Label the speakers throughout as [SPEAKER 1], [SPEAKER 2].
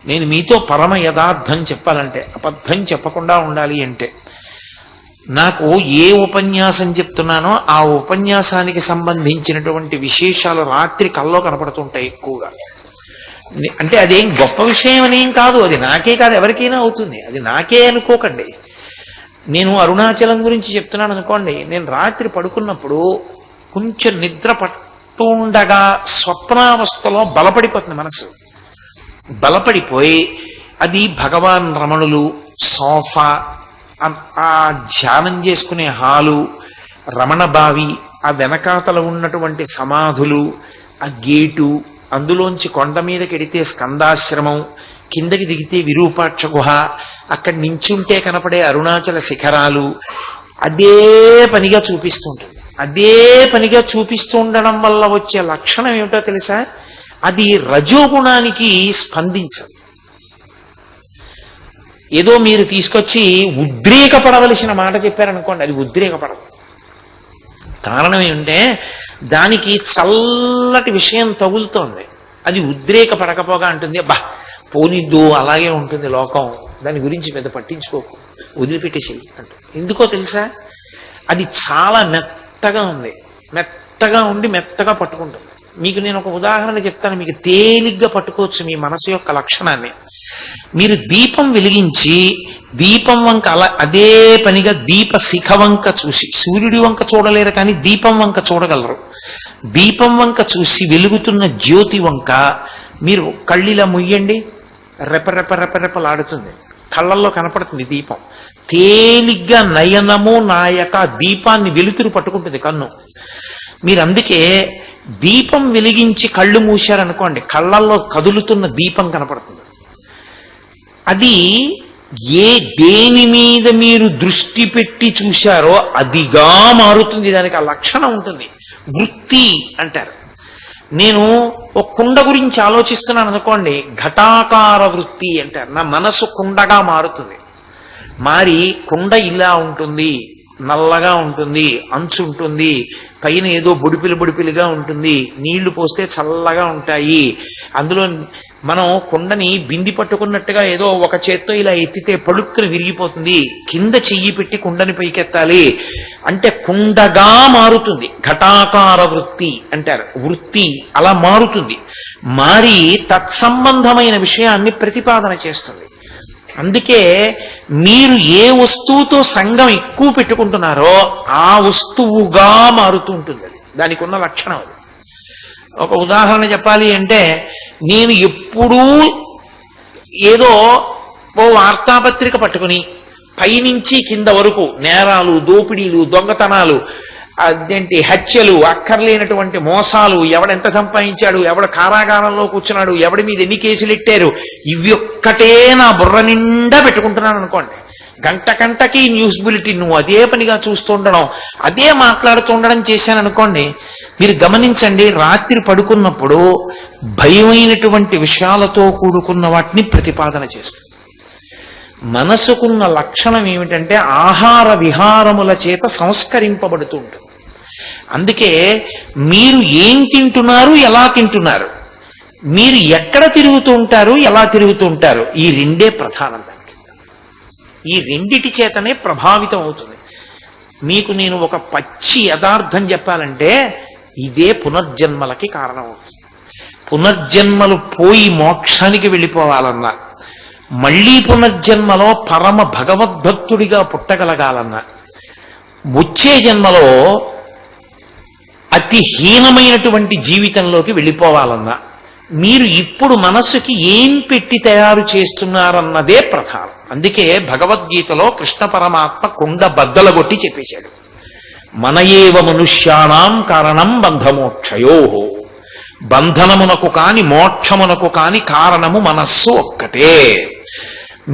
[SPEAKER 1] నేను మీతో పరమ యథార్థం చెప్పాలంటే, అబద్ధం చెప్పకుండా ఉండాలి అంటే, నాకు ఏ ఉపన్యాసం చెప్తున్నానో ఆ ఉపన్యాసానికి సంబంధించినటువంటి విశేషాలు రాత్రి కల్లో కనపడుతుంటాయి ఎక్కువగా. అంటే అదేం గొప్ప విషయం అనేం కాదు, అది నాకే కాదు ఎవరికైనా అవుతుంది, అది నాకే అనుకోకండి. నేను అరుణాచలం గురించి చెప్తున్నాను అనుకోండి, నేను రాత్రి పడుకున్నప్పుడు కొంచెం నిద్ర పట్టుండగా స్వప్నావస్థలో బలపడిపోతుంది మనసు. బలపడిపోయి అది భగవాన్ రమణులు, సోఫా, ఆ ధ్యానం చేసుకునే హాలు, రమణ బావి, ఆ వెనకాతల ఉన్నటువంటి సమాధులు, ఆ గేటు, అందులోంచి కొండ మీదకి ఎడితే స్కందాశ్రమం, కిందకి దిగితే విరూపాక్ష గుహ, అక్కడ నించుంటే కనపడే అరుణాచల శిఖరాలు, అదే పనిగా చూపిస్తుంటుంది. అదే పనిగా చూపిస్తూ ఉండడం వల్ల వచ్చే లక్షణం ఏమిటో తెలుసా? అది రజోగుణానికి స్పందించదు. ఏదో మీరు తీసుకొచ్చి ఉద్రేకపడవలసిన మాట చెప్పారనుకోండి, అది ఉద్రేకపడదు. కారణం ఏమిటంటే దానికి చల్లటి విషయం తగులుతోంది, అది ఉద్రేకపడకపోగా అంటుంది, అబ్బా పోనిద్దు అలాగే ఉంటుంది లోకం, దాని గురించి పెద్ద పట్టించుకోకు, వదిలిపెట్టేసేయి అంట. ఎందుకో తెలుసా? అది చాలా మెత్తగా ఉంది, మెత్తగా ఉండి మెత్తగా పట్టుకుంటుంది. మీకు నేను ఒక ఉదాహరణ చెప్తాను, మీకు తేలిగ్గా పట్టుకోవచ్చు మీ మనసు యొక్క లక్షణాన్ని. మీరు దీపం వెలిగించి దీపం వంక అదే పనిగా దీప శిఖ వంక చూసి, సూర్యుడి వంక చూడలేరు కానీ దీపం వంక చూడగలరు. దీపం వంక చూసి వెలుగుతున్న జ్యోతి వంక మీరు కళ్ళిలా ముయ్యండి, రెపరెపరెపరెపలాడుతుంది, కళ్ళల్లో కనపడుతుంది దీపం. తేలిగ్గా నయనము నాయక దీపాన్ని వెలుతురు పట్టుకుంటుంది కన్ను. మీరు అందుకే దీపం వెలిగించి కళ్ళు మూశారనుకోండి, కళ్ళల్లో కదులుతున్న దీపం కనపడుతుంది. అది దేని మీద మీరు దృష్టి పెట్టి చూశారో అదిగా మారుతుంది, దానికి ఆ లక్షణం ఉంటుంది. వృత్తి అంటారు. నేను ఒక కుండ గురించి ఆలోచిస్తున్నాను అనుకోండి, ఘటాకార వృత్తి అంటారు. నా మనసు కుండగా మారుతుంది. మారి కుండ ఇలా ఉంటుంది, నల్లగా ఉంటుంది, అంచు ఉంటుంది, పైన ఏదో బుడిపిలిగా ఉంటుంది, నీళ్లు పోస్తే చల్లగా ఉంటాయి. అందులో మనం కుండని బింది పట్టుకున్నట్టుగా ఏదో ఒక చేత్తో ఇలా ఎత్తితే పలుక్కుని విరిగిపోతుంది, కింద చెయ్యి పెట్టి కుండని పైకెత్తాలి అంటే కుండగా మారుతుంది. ఘటాకార వృత్తి అంటారు. వృత్తి అలా మారుతుంది. మారి తత్సంబంధమైన విషయాన్ని ప్రతిపాదన చేస్తుంది. అందుకే మీరు ఏ వస్తువుతో సంగం ఎక్కువ పెట్టుకుంటున్నారో ఆ వస్తువుగా మారుతూ ఉంటుంది. అది దానికి ఉన్న లక్షణం. అది ఒక ఉదాహరణ చెప్పాలి అంటే, నేను ఎప్పుడూ ఏదో ఓ వార్తాపత్రిక పట్టుకుని పైనుంచి కింద వరకు నేరాలు, దోపిడీలు, దొంగతనాలు, అదేంటి హత్యలు, అక్కర్లేనటువంటి మోసాలు, ఎవడెంత సంపాదించాడు, ఎవడ కారాగారంలో కూర్చున్నాడు, ఎవడి మీద ఎన్ని కేసులు ఎట్టారు, ఇవి ఒక్కటే నా బుర్ర నిండా పెట్టుకుంటున్నాను అనుకోండి. గంటకి న్యూస్ బులెటిన్ అదే పనిగా చూస్తుండడం, అదే మాట్లాడుతుండడం చేశాను అనుకోండి. మీరు గమనించండి, రాత్రి పడుకున్నప్పుడు భయమైనటువంటి విషయాలతో కూడుకున్న వాటిని ప్రతిపాదన చేస్తుంది. మనసుకున్న లక్షణం ఏమిటంటే ఆహార విహారముల చేత సంస్కరింపబడుతూ ఉంటుంది. అందుకే మీరు ఏం తింటున్నారు, ఎలా తింటున్నారు, మీరు ఎక్కడ తిరుగుతూ ఉంటారు, ఎలా తిరుగుతూ ఉంటారు, ఈ రెండే ప్రధానం. దానికి ఈ రెండిటి చేతనే ప్రభావితం అవుతుంది. మీకు నేను ఒక పచ్చి యథార్థం చెప్పాలంటే, ఇదే పునర్జన్మలకి కారణం అవుతుంది. పునర్జన్మలు పోయి మోక్షానికి వెళ్ళిపోవాలన్నా, మళ్లీ పునర్జన్మలో పరమ భగవద్భక్తుడిగా పుట్టగలగాలన్నా, వచ్చే జన్మలో అతి హీనమైనటువంటి జీవితంలోకి వెళ్ళిపోవాలన్నా, మీరు ఇప్పుడు మనస్సుకి ఏం పెట్టి తయారు చేస్తున్నారన్నదే ప్రధానం. అందుకే భగవద్గీతలో కృష్ణ పరమాత్మ కుండ బద్దలగొట్టి చెప్పేశాడు, మనయేవ మనుష్యాణం కారణం బంధమోక్షయో. బంధనమునకు కాని మోక్షమునకు కాని కారణము మనస్సు ఒక్కటే.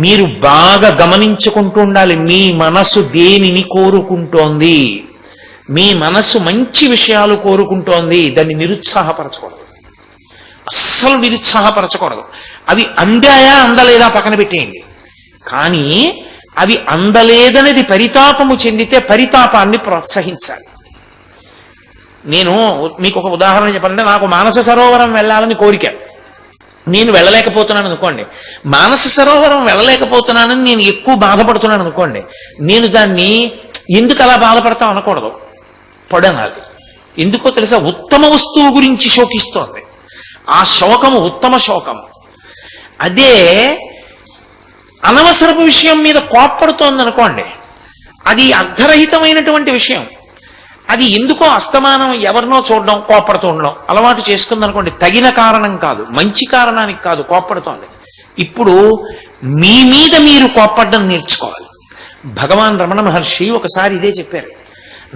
[SPEAKER 1] మీరు బాగా గమనించుకుంటూ ఉండాలి, మీ మనసు దేనిని కోరుకుంటోంది. మీ మనస్సు మంచి విషయాలు కోరుకుంటోంది, దాన్ని నిరుత్సాహపరచకూడదు, అస్సలు నిరుత్సాహపరచకూడదు. అవి అందాయా అందలేదా పక్కన పెట్టేయండి. కానీ అవి అందలేదనేది పరితాపము చెందితే పరితాపాన్ని ప్రోత్సహించాలి. నేను మీకు ఒక ఉదాహరణ చెప్పాలంటే, నాకు మానస సరోవరం వెళ్ళాలని కోరిక. నేను వెళ్ళలేకపోతున్నాను అనుకోండి, మానస సరోవరం వెళ్ళలేకపోతున్నానని నేను ఎక్కువ బాధపడుతున్నాను అనుకోండి, నేను దాన్ని ఎందుకు అలా బాధపడతాం అనకూడదు, పడనాలి. ఎందుకో తెలుసా, ఉత్తమ వస్తువు గురించి శోకిస్తోంది. ఆ శోకము ఉత్తమ శోకము. అదే అనవసరపు విషయం మీద కోప్పడుతోంది అనుకోండి, అది అర్ధరహితమైనటువంటి విషయం. అది ఎందుకో అస్తమానం ఎవరినో చూడడం, కోప్పడుతూ ఉండడం అలవాటు చేసుకుంది అనుకోండి, తగిన కారణం కాదు, మంచి కారణానికి కాదు కోప్పడుతోంది. ఇప్పుడు మీ మీద మీరు కోప్పడడం నేర్చుకోవాలి. భగవాన్ రమణ మహర్షి ఒకసారి ఇదే చెప్పారు.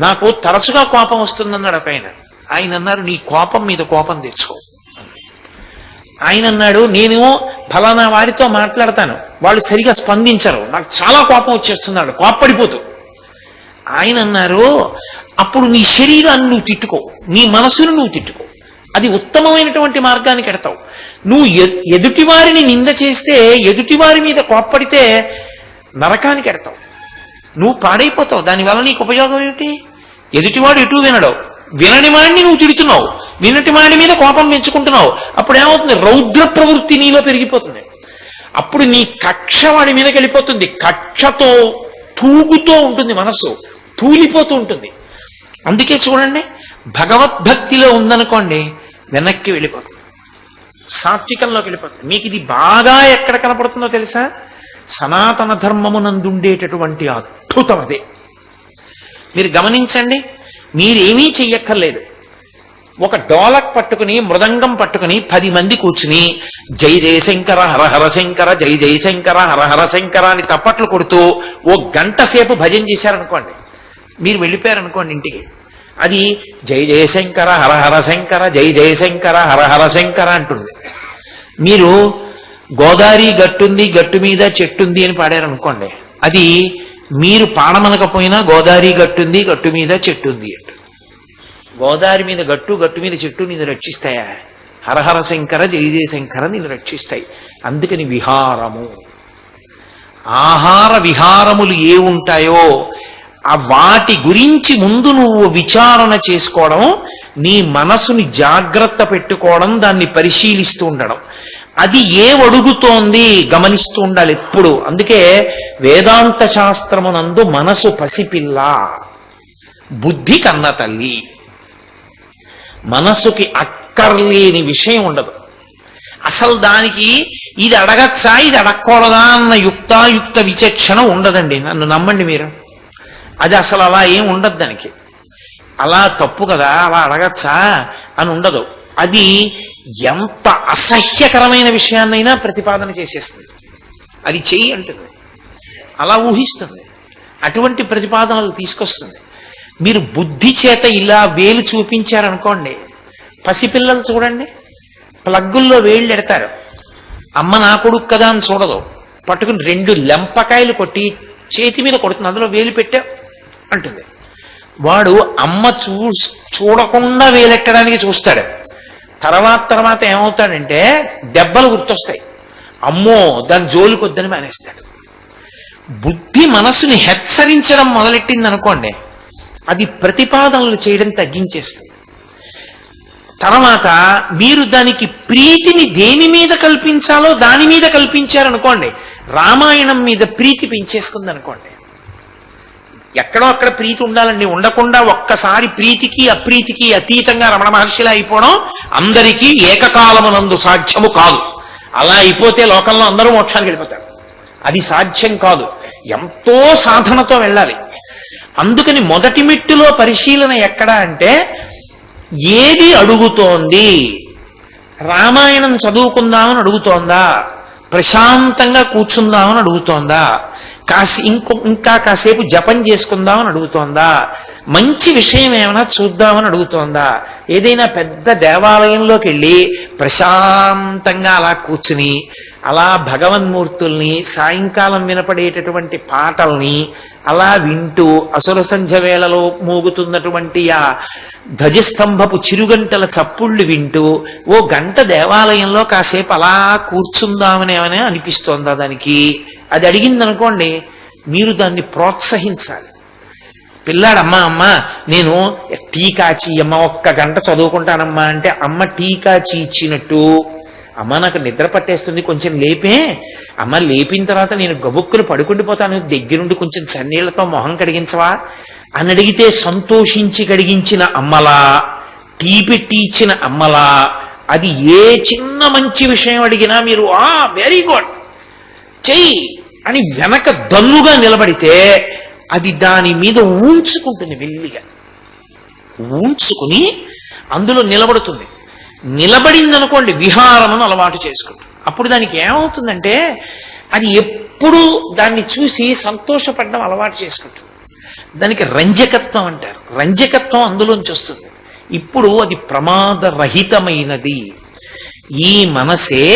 [SPEAKER 1] నాకు తరచుగా కోపం వస్తుందన్నాడు ఒక ఆయన. ఆయన అన్నారు, నీ కోపం మీద కోపం తెచ్చుకో. ఆయన అన్నాడు, నేను ఫలానా వారితో మాట్లాడతాను, వాళ్ళు సరిగా స్పందించరు, నాకు చాలా కోపం వచ్చేస్తున్నాడు, కోప్పడిపోతూ. ఆయన అన్నారు, అప్పుడు నీ శరీరాన్ని నువ్వు తిట్టుకో, నీ మనసును నువ్వు తిట్టుకో, అది ఉత్తమమైనటువంటి మార్గానికి ఎడతావు. నువ్వు ఎదుటివారిని నింద చేస్తే, ఎదుటివారి మీద కోప్పడితే నరకానికి ఎడతావు, నువ్వు పాడైపోతావు. దానివల్ల నీకు ఉపయోగం ఏమిటి? ఎదుటివాడు ఎటు వినడు, వినని వాడిని నువ్వు తిడుతున్నావు, వినటి వాడి మీద కోపం పెంచుకుంటున్నావు. అప్పుడు ఏమవుతుంది? రౌద్ర ప్రవృత్తి నీలో పెరిగిపోతుంది. అప్పుడు నీ కక్ష వాడి మీదకి వెళ్ళిపోతుంది. కక్షతో తూగుతూ ఉంటుంది, మనస్సు తూలిపోతూ ఉంటుంది. అందుకే చూడండి, భగవద్భక్తిలో ఉందనుకోండి వెనక్కి వెళ్ళిపోతుంది, సాత్వికంలోకి వెళ్ళిపోతుంది. మీకు ఇది బాగా ఎక్కడ కనపడుతుందో తెలుసా? సనాతన ధర్మమునందుండేటటువంటి అద్భుతం అదే. మీరు గమనించండి, మీరేమీ చెయ్యక్కర్లేదు. ఒక డోలక్ పట్టుకుని, మృదంగం పట్టుకుని 10 మంది కూర్చుని జై జయశంకర హర హర శంకర, జై జయశంకర హర హర శంకర అని తప్పట్లు కొడుతూ ఓ గంట సేపు భజన చేశారనుకోండి, మీరు వెళ్ళిపోయారనుకోండి ఇంటికి, అది జై జయశంకర హర హర శంకర, జై జయశంకర హర హర శంకర అంటుంది. మీరు గోదావరి గట్టుంది, గట్టు మీద చెట్టుంది అని పాడారనుకోండి, అది మీరు పాడమనకపోయినా గోదావరి గట్టుంది, గట్టు మీద చెట్టుంది అంట. గోదావరి మీద గట్టు, గట్టు మీద చెట్టు నిన్ను రక్షిస్తాయా? హరహర శంకర జయ జయశంకర నిన్ను రక్షిస్తాయి. అందుకని విహారము, ఆహార విహారములు ఏ ఉంటాయో ఆ వాటి గురించి ముందు నువ్వు విచారణ చేసుకోవడం, నీ మనసుని జాగ్రత్త పెట్టుకోవడం, దాన్ని పరిశీలిస్తూ ఉండడం, అది అడుగుతోంది గమనిస్తూ ఉండాలి ఎప్పుడు. అందుకే వేదాంత శాస్త్రమునందు మనసు పసిపిల్ల, బుద్ధి కన్న తల్లి. మనసుకి అక్కర్లేని విషయం ఉండదు. అసలు దానికి ఇది అడగచ్చా, ఇది అడగకూడదా అన్న యుక్తాయుక్త విచక్షణ ఉండదండి. నన్ను నమ్మండి మీరు, అది అసలు అలా ఏం ఉండదు. దానికి అలా తప్పు కదా, అలా అడగచ్చా అని ఉండదు. అది ఎంత అసహ్యకరమైన విషయాన్నైనా ప్రతిపాదన చేసేస్తుంది. అది చెయ్యి అంటుంది, అలా ఊహిస్తుంది, అటువంటి ప్రతిపాదనలు తీసుకొస్తుంది. మీరు బుద్ధి చేత ఇలా వేలు చూపించారనుకోండి, పసిపిల్లలు చూడండి, ప్లగ్గుల్లో వేళ్ళు ఎడతారు, అమ్మ నా కొడుకు కదా అని చూడదు, పట్టుకుని 2 లెంపకాయలు కొట్టి చేతి మీద కొడుతుంది, అందులో వేలు పెట్టా అంటుంది. వాడు అమ్మ చూడకుండా వేలెట్టడానికి చూస్తాడు. తర్వాత ఏమవుతాడంటే దెబ్బలు గుర్తొస్తాయి, అమ్మో దాని జోలికొద్దని మానేస్తాడు. బుద్ధి మనసుని హెచ్చరించడం మొదలెట్టింది అనుకోండి, అది ప్రతిపాదనలు చేయడం తగ్గించేస్తుంది. తర్వాత మీరు దానికి ప్రీతిని దేని మీద కల్పించాలో దాని మీద కల్పించారనుకోండి, రామాయణం మీద ప్రీతి పెంచేసుకుంది అనుకోండి. ఎక్కడో అక్కడ ప్రీతి ఉండాలండి, ఉండకుండా ఒక్కసారి ప్రీతికి అప్రీతికి అతీతంగా రమణ మహర్షిలా అయిపోవడం అందరికీ ఏకకాలమునందు సాధ్యము కాదు. అలా అయిపోతే లోకంలో అందరూ మోక్షానికి వెళ్ళిపోతారు. అది సాధ్యం కాదు, ఎంతో సాధనతో వెళ్ళాలి. అందుకని మొదటి మెట్టులో పరిశీలన ఎక్కడ అంటే, ఏది అడుగుతోంది? రామాయణం చదువుకుందామని అడుగుతోందా? ప్రశాంతంగా కూర్చుందామని అడుగుతోందా? ఇంకా కాసేపు జపం చేసుకుందామని అడుగుతోందా? మంచి విషయం ఏమైనా చూద్దామని అడుగుతోందా? ఏదైనా పెద్ద దేవాలయంలోకి వెళ్ళి ప్రశాంతంగా అలా కూర్చుని అలా భగవన్మూర్తుల్ని, సాయంకాలం వినపడేటటువంటి పాటల్ని అలా వింటూ, అసుర సంధ్య వేళలో మోగుతున్నటువంటి ఆ ధ్వజస్తంభపు చిరుగంటల చప్పుళ్ళు వింటూ ఓ గంట దేవాలయంలో కాసేపు అలా కూర్చుందామని ఏమైనా అనిపిస్తోందా దానికి? అది అడిగింది అనుకోండి, మీరు దాన్ని ప్రోత్సహించాలి. పిల్లాడమ్మా, అమ్మా నేను టీ కాచి అమ్మ 1 గంట చదువుకుంటానమ్మా అంటే, అమ్మ టీ కాచి ఇచ్చినట్టు అమ్మ నాకు నిద్ర పట్టేస్తుంది, కొంచెం లేపే. అమ్మ లేపిన తర్వాత నేను గబుక్కులు పడుకుండిపోతాను, దగ్గరుండి కొంచెం చన్నీళ్లతో మొహం కడిగించవా అని అడిగితే సంతోషించి కడిగించిన అమ్మలా, టీ పెట్టి ఇచ్చిన అమ్మలా, అది ఏ చిన్న మంచి విషయం అడిగినా మీరు వెరీ గుడ్ చెయ్యి అని వెనక దన్నుగా నిలబడితే అది దాని మీద ఊంచుకుంటుంది, వెల్లిగా ఊంచుకుని అందులో నిలబడుతుంది. నిలబడిందనుకోండి విహారమును అలవాటు చేసుకుంటుంది. అప్పుడు దానికి ఏమవుతుందంటే అది ఎప్పుడూ దాన్ని చూసి సంతోషపడడం అలవాటు చేసుకుంటుంది. దానికి రంజకత్వం అంటారు. రంజకత్వం అందులోంచి వస్తుంది. ఇప్పుడు అది ప్రమాదరహితమైనది. ఈ మనసే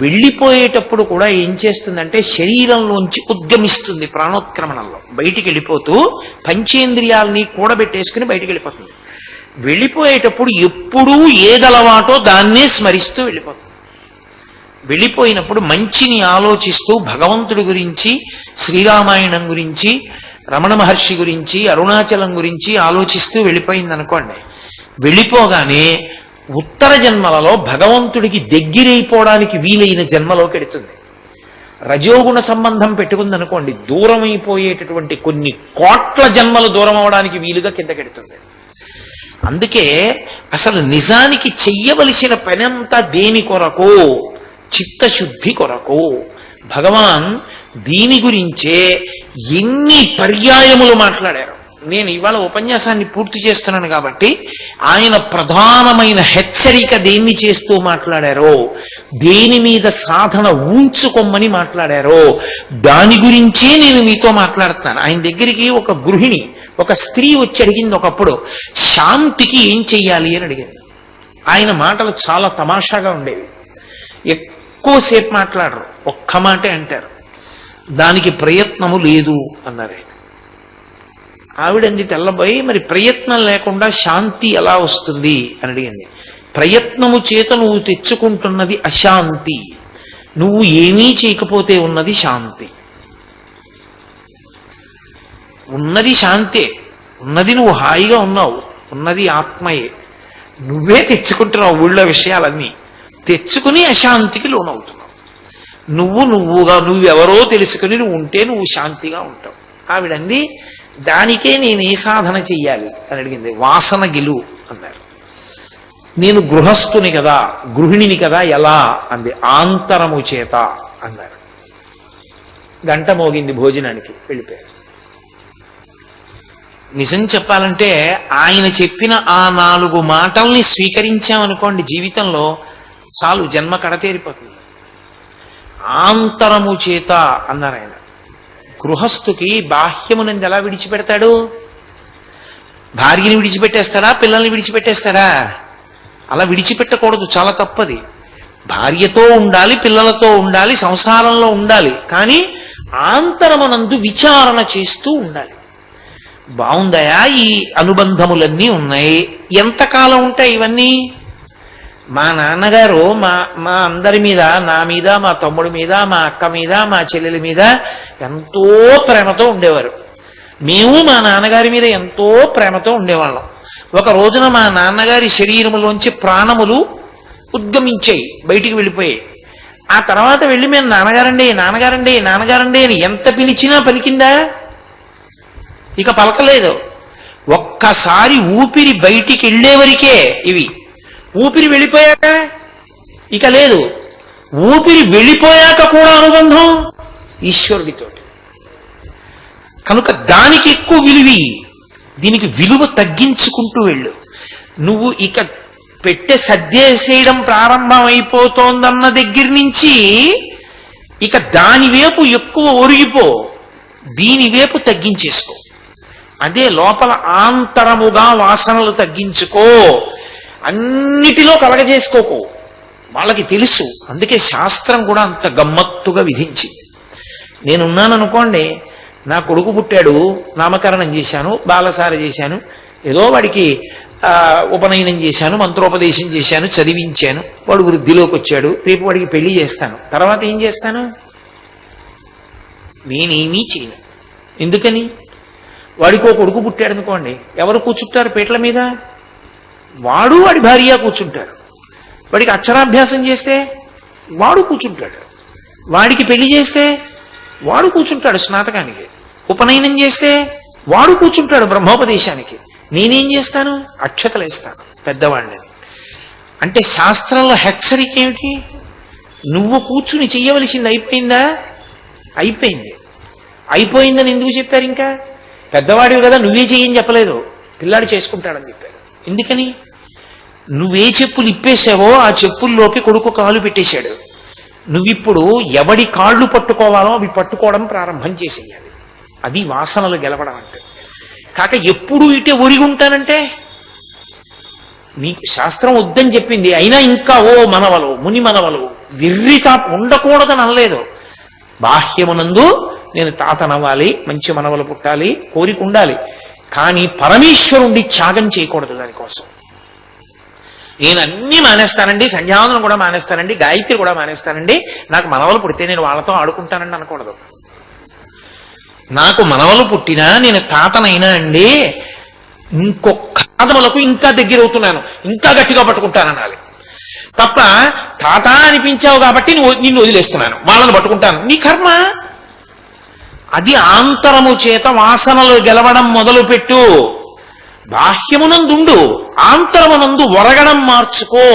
[SPEAKER 1] వెళ్ళిపోయేటప్పుడు కూడా ఏం చేస్తుందంటే శరీరంలోంచి ఉద్గమిస్తుంది, ప్రాణోత్క్రమణంలో బయటికి వెళ్ళిపోతూ పంచేంద్రియాలని కూడబెట్టేసుకుని బయటికి వెళ్ళిపోతుంది. వెళ్ళిపోయేటప్పుడు ఎప్పుడూ ఏదలవాటో దాన్నే స్మరిస్తూ వెళ్ళిపోతుంది. వెళ్ళిపోయినప్పుడు మంచిని ఆలోచిస్తూ భగవంతుడి గురించి, శ్రీరామాయణం గురించి, రమణ మహర్షి గురించి, అరుణాచలం గురించి ఆలోచిస్తూ వెళ్ళిపోయింది అనుకోండి. వెళ్ళిపోగానే ఉత్తర జన్మలలో భగవంతుడికి దగ్గరైపోవడానికి వీలైన జన్మలోకి వెడుతుంది. రజోగుణ సంబంధం పెట్టుకుందనుకోండి, దూరం అయిపోయేటటువంటి కొన్ని కోట్ల జన్మలు దూరం అవడానికి వీలుగా కిందకెడుతుంది. అందుకే అసలు నిజానికి చెయ్యవలసిన పనంతా దేని కొరకు? చిత్తశుద్ధి కొరకు. భగవాన్ దీని గురించే ఎన్ని పర్యాయములు మాట్లాడారు. నేను ఇవాళ ఉపన్యాసాన్ని పూర్తి చేస్తున్నాను కాబట్టి ఆయన ప్రధానమైన హెచ్చరిక దేన్ని చేస్తూ మాట్లాడారో, దేని మీద సాధన ఉంచుకోమని మాట్లాడారో దాని గురించే నేను మీతో మాట్లాడుతాను. ఆయన దగ్గరికి ఒక గృహిణి, ఒక స్త్రీ వచ్చి అడిగింది ఒకప్పుడు, శాంతికి ఏం చెయ్యాలి అని అడిగింది. ఆయన మాటలు చాలా తమాషాగా ఉండేవి. ఎక్కువసేపు మాట్లాడరు, ఒక్క మాటే అంటారు. దానికి ప్రయత్నము లేదు అన్నారు. ఆవిడంది తెల్లబోయి, మరి ప్రయత్నం లేకుండా శాంతి ఎలా వస్తుంది అని అడిగింది. ప్రయత్నము చేత నువ్వు తెచ్చుకుంటున్నది అశాంతి, నువ్వు ఏమీ చేయకపోతే ఉన్నది శాంతి. ఉన్నది శాంతే, ఉన్నది నువ్వు హాయిగా ఉన్నావు, ఉన్నది ఆత్మయే. నువ్వే తెచ్చుకుంటున్నావు ఊళ్ళో విషయాలన్నీ, తెచ్చుకుని అశాంతికి లోనవుతున్నావు. నువ్వెవరో తెలుసుకుని నువ్వు ఉంటే నువ్వు శాంతిగా ఉంటావు. ఆవిడంది, దానికే నేను ఏ సాధన చెయ్యాలి అని అడిగింది. వాసన గెలు అన్నారు. నేను గృహస్థుని కదా, గృహిణిని కదా, ఎలా అంది. ఆంతరము చేత అన్నారు. గంట మోగింది, భోజనానికి వెళ్ళిపోయారు. నిజం చెప్పాలంటే ఆయన చెప్పిన ఆ 4 మాటల్ని స్వీకరించామనుకోండి జీవితంలో, చాలు, జన్మ కడతేరిపోతుంది. ఆంతరము చేత అన్నారు ఆయన. గృహస్థుకి బాహ్యమునందు ఎలా విడిచిపెడతాడు? భార్యని విడిచిపెట్టేస్తాడా, పిల్లల్ని విడిచిపెట్టేస్తాడా? అలా విడిచిపెట్టకూడదు, చాలా తప్పది. భార్యతో ఉండాలి, పిల్లలతో ఉండాలి, సంసారంలో ఉండాలి, కానీ ఆంతరమునందు విచారణ చేస్తూ ఉండాలి. బాగుందయా, ఈ అనుబంధములన్నీ ఉన్నాయి, ఎంతకాలం ఉంటాయి ఇవన్నీ? మా నాన్నగారు మా అందరి మీద, నా మీద, మా తమ్ముడి మీద, మా అక్క మీద, మా చెల్లెల మీద ఎంతో ప్రేమతో ఉండేవారు. మేము మా నాన్నగారి మీద ఎంతో ప్రేమతో ఉండేవాళ్ళం. ఒక రోజున మా నాన్నగారి శరీరములోంచి ప్రాణములు ఉద్గమించాయి, బయటికి వెళ్ళిపోయాయి. ఆ తర్వాత వెళ్ళి మేము నాన్నగారండి, నాన్నగారండి, నాన్నగారండి అని ఎంత పిలిచినా పలికిందా? ఇక పలకలేదు. ఒక్కసారి ఊపిరి బయటికి వెళ్ళేవరికే ఇవి. ఊపిరి వెళ్ళిపోయాక ఇక లేదు. ఊపిరి వెళ్ళిపోయాక కూడా అనుబంధం ఈశ్వరుడితో. కనుక దానికి ఎక్కువ విలువి, దీనికి విలువ తగ్గించుకుంటూ వెళ్ళు. నువ్వు ఇక పెట్టె సర్దేసేయడం ప్రారంభం అయిపోతోందన్న దగ్గర నుంచి ఇక దాని వైపు ఎక్కువ ఒరిగిపో, దీని వైపు తగ్గించేసుకో. అదే లోపల ఆంతరముగా వాసనలు తగ్గించుకో, అన్నిటిలో కలగజేసుకోకు. వాళ్ళకి తెలుసు, అందుకే శాస్త్రం కూడా అంత గమ్మత్తుగా విధించింది. నేనున్నాననుకోండి, నా కొడుకు పుట్టాడు, నామకరణం చేశాను, బాలసార చేశాను, ఏదో వాడికి ఉపనయనం చేశాను, మంత్రోపదేశం చేశాను, చదివించాను, వాడు వృద్ధిలోకి వచ్చాడు, రేపు వాడికి పెళ్లి చేస్తాను. తర్వాత ఏం చేస్తాను? నేనేమీ చేయను. ఎందుకని? వాడికో కొడుకు పుట్టాడు అనుకోండి, ఎవరు కూర్చుంటారు పీటల మీద? వాడు వాడి భార్య కూర్చుంటారు. వాడికి అక్షరాభ్యాసం చేస్తే వాడు కూర్చుంటాడు, వాడికి పెళ్లి చేస్తే వాడు కూర్చుంటాడు స్నాతకానికి, ఉపనయనం చేస్తే వాడు కూర్చుంటాడు బ్రహ్మోపదేశానికి. నేనేం చేస్తాను? అక్షతలు వేస్తాను పెద్దవాళ్ళని. అంటే శాస్త్రంలో హెచ్చరిక ఏమిటి? నువ్వు కూర్చుని చెయ్యవలసింది అయిపోయిందా? అయిపోయింది. అయిపోయిందని ఎందుకు చెప్పారు? ఇంకా పెద్దవాడివి కదా, నువ్వే చెయ్యని చెప్పలేదు, పిల్లాడు చేసుకుంటాడని చెప్పారు. ఎందుకని? నువ్వే చెప్పులు ఇప్పేసావో ఆ చెప్పుల్లోకి కొడుకు కాలు పెట్టేశాడు. నువ్విప్పుడు ఎవడి కాళ్ళు పట్టుకోవాలో అవి పట్టుకోవడం ప్రారంభం చేసేయాలి. అది వాసనలు గెలవడం అంటే. కాక ఎప్పుడు ఇటే ఒరిగి ఉంటానంటే నీకు శాస్త్రం వద్దని చెప్పింది, అయినా ఇంకా ఓ మనవలు ముని మనవలు విర్రితా ఉండకూడదని అనలేదు. బాహ్యమునందు నేను తాతనవ్వాలి, మంచి మనవలు పుట్టాలి, కోరిక ఉండాలి, కానీ పరమేశ్వరుండి త్యాగం చేయకూడదు దానికోసం. నేను అన్నీ మానేస్తానండి, సంధ్యావందనం కూడా మానేస్తానండి, గాయత్రి కూడా మానేస్తానండి, నాకు మనవలు పుడితే నేను వాళ్ళతో ఆడుకుంటానండి అనకూడదు. నాకు మనవలు పుట్టినా నేను తాతనైనా అండి ఇంకొక ఆదములకు ఇంకా దగ్గర అవుతున్నాను, ఇంకా గట్టిగా పట్టుకుంటాననాలి తప్ప, తాత అనిపించావు కాబట్టి నిన్ను వదిలేస్తున్నాను, వాళ్ళని పట్టుకుంటాను, నీ కర్మ. అది ఆంతరము చేత వాసనలు గెలవడం మొదలుపెట్టు. బాహ్యమునందుండు, ఆంతరమునందు ఒరగడం మార్చుకో.